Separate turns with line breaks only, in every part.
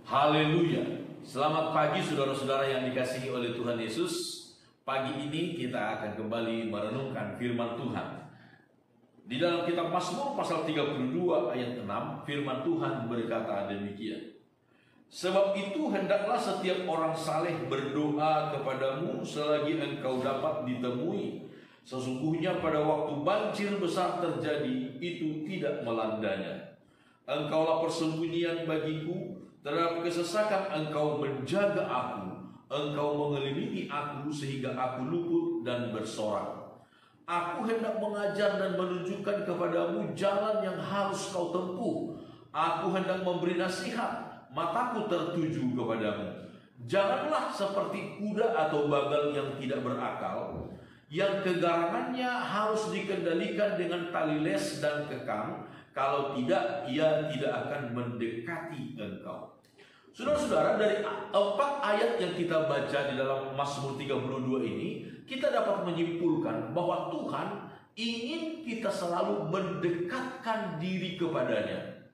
Haleluya. Selamat pagi saudara-saudara yang dikasihi oleh Tuhan Yesus. Pagi ini kita akan kembali merenungkan firman Tuhan. Di dalam kitab Mazmur pasal 32 ayat 6, firman Tuhan berkata demikian. Sebab itu hendaklah setiap orang saleh berdoa kepadamu selagi engkau dapat ditemui. Sesungguhnya pada waktu banjir besar terjadi, itu tidak melandanya. Engkaulah persembunyian bagiku, terhadap kesesakan engkau menjaga aku. Engkau mengelilingi aku sehingga aku luput dan bersorak. Aku hendak mengajar dan menunjukkan kepadamu jalan yang harus kau tempuh. Aku hendak memberi nasihat, mataku tertuju kepadamu. Janganlah seperti kuda atau bagal yang tidak berakal, yang kegarangannya harus dikendalikan dengan tali les dan kekang. Kalau tidak, ia tidak akan mendekati engkau. Saudara-saudara, dari 4 ayat yang kita baca di dalam Mazmur 32 ini, kita dapat menyimpulkan bahwa Tuhan ingin kita selalu mendekatkan diri kepadanya.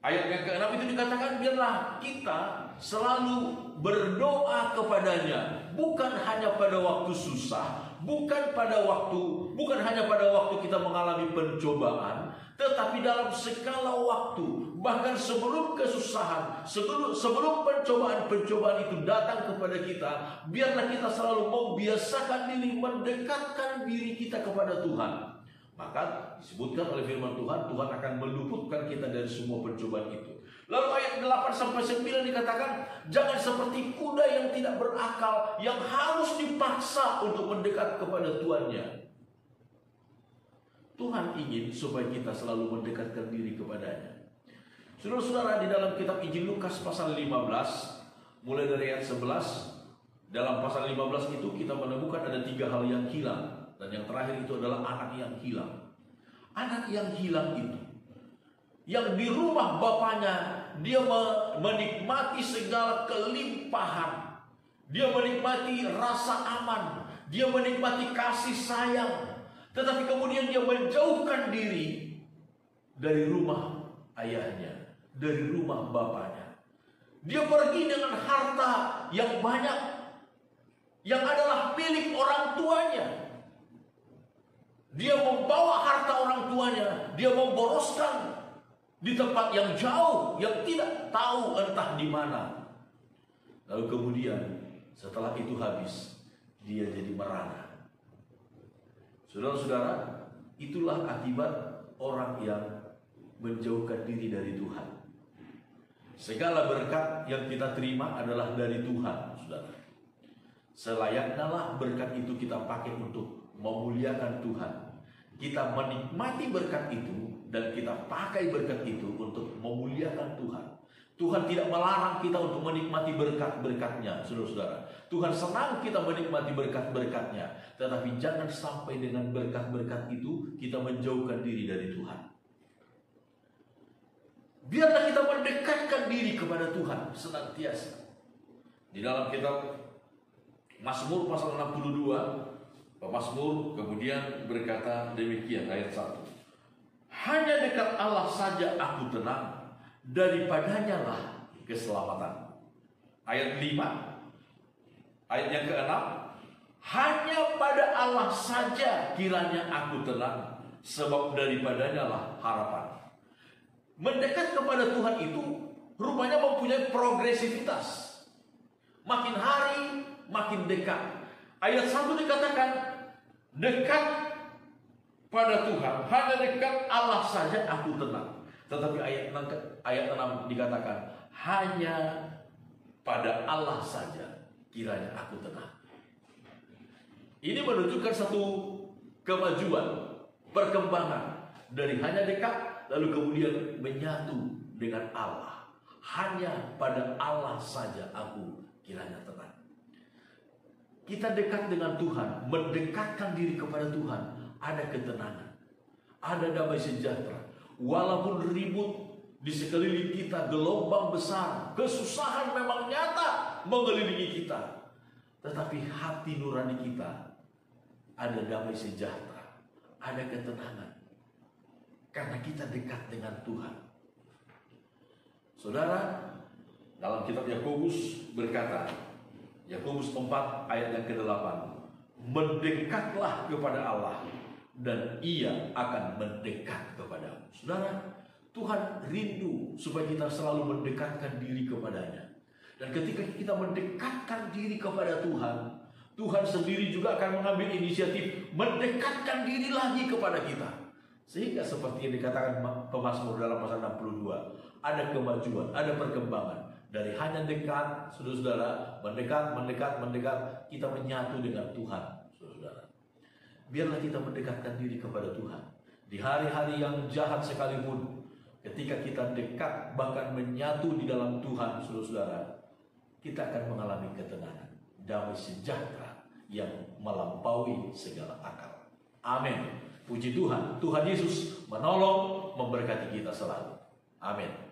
Ayat yang ke-6 itu dikatakan, biarlah kita selalu berdoa kepadanya, bukan hanya pada waktu susah, bukan hanya pada waktu kita mengalami pencobaan, tetapi dalam segala waktu, bahkan sebelum kesusahan, sebelum pencobaan itu datang kepada kita, biarlah kita selalu membiasakan diri, mendekatkan diri kita kepada Tuhan. Maka disebutkan oleh firman Tuhan, Tuhan akan meluputkan kita dari semua pencobaan itu. Lalu ayat 8-9 dikatakan, jangan seperti kuda yang tidak berakal, yang harus dipaksa untuk mendekat kepada tuannya. Tuhan ingin supaya kita selalu mendekatkan diri kepadanya. Saudara-saudara, di dalam kitab Injil Lukas pasal 15, mulai dari ayat 11, dalam pasal 15 itu kita menemukan ada 3 hal yang hilang. Dan yang terakhir itu adalah anak yang hilang. Anak yang hilang itu, yang di rumah bapaknya, dia menikmati segala kelimpahan, dia menikmati rasa aman, dia menikmati kasih sayang. Tetapi kemudian dia menjauhkan diri dari rumah ayahnya, dari rumah bapaknya. Dia pergi dengan harta yang banyak, yang adalah milik orang tuanya. Dia membawa harta orang tuanya, dia memboroskan di tempat yang jauh, yang tidak tahu entah di mana. Lalu kemudian setelah itu habis, dia jadi merana. Saudara-saudara, itulah akibat orang yang menjauhkan diri dari Tuhan. Segala berkat yang kita terima adalah dari Tuhan, saudara. Selayaknya lah berkat itu kita pakai untuk memuliakan Tuhan. Kita menikmati berkat itu dan kita pakai berkat itu untuk memuliakan Tuhan. Tuhan tidak melarang kita untuk menikmati berkat-berkatnya, saudara-saudara. Tuhan senang kita menikmati berkat-berkatnya. Tetapi jangan sampai dengan berkat-berkat itu kita menjauhkan diri dari Tuhan. Biarlah kita mendekatkan diri kepada Tuhan senantiasa. Di dalam kitab Mazmur pasal 62, Mazmur kemudian berkata demikian, ayat 1. Hanya dekat Allah saja aku tenang, daripadanya lah keselamatan. Ayat 5, ayat yang ke-6, hanya pada Allah saja kiranya aku tenang, sebab daripadanya lah harapan. Mendekat kepada Tuhan itu rupanya mempunyai progresivitas. Makin hari makin dekat. Ayat 1 dikatakan, dekat pada Tuhan, hanya dekat Allah saja aku tenang. Tetapi ayat 6 dikatakan, hanya pada Allah saja kiranya aku tenang. Ini menunjukkan satu kemajuan, perkembangan dari hanya dekat lalu kemudian menyatu dengan Allah. Hanya pada Allah saja aku kiranya tenang. Kita dekat dengan Tuhan, mendekatkan diri kepada Tuhan, ada ketenangan, ada damai sejahtera. Walaupun ribut di sekeliling kita, gelombang besar, kesusahan memang nyata mengelilingi kita, tetapi hati nurani kita ada damai sejahtera, ada ketenangan, karena kita dekat dengan Tuhan. Saudara, Dalam kitab Yakobus berkata, Yakobus 4 ayat yang ke-8, mendekatlah kepada Allah dan Ia akan mendekat kepadamu. Saudara, Tuhan rindu supaya kita selalu mendekatkan diri kepadanya. Dan ketika kita mendekatkan diri kepada Tuhan, Tuhan sendiri juga akan mengambil inisiatif mendekatkan diri lagi kepada kita. Sehingga seperti yang dikatakan pemazmur dalam pasal 62, ada kemajuan, ada perkembangan. Dari hanya dekat, saudara-saudara, mendekat, kita menyatu dengan Tuhan, saudara-saudara. Biarlah kita mendekatkan diri kepada Tuhan. Di hari-hari yang jahat sekalipun, ketika kita dekat, bahkan menyatu di dalam Tuhan, saudara-saudara, kita akan mengalami ketenangan, damai sejahtera yang melampaui segala akal. Amin. Puji Tuhan, Tuhan Yesus menolong, memberkati kita selalu. Amin.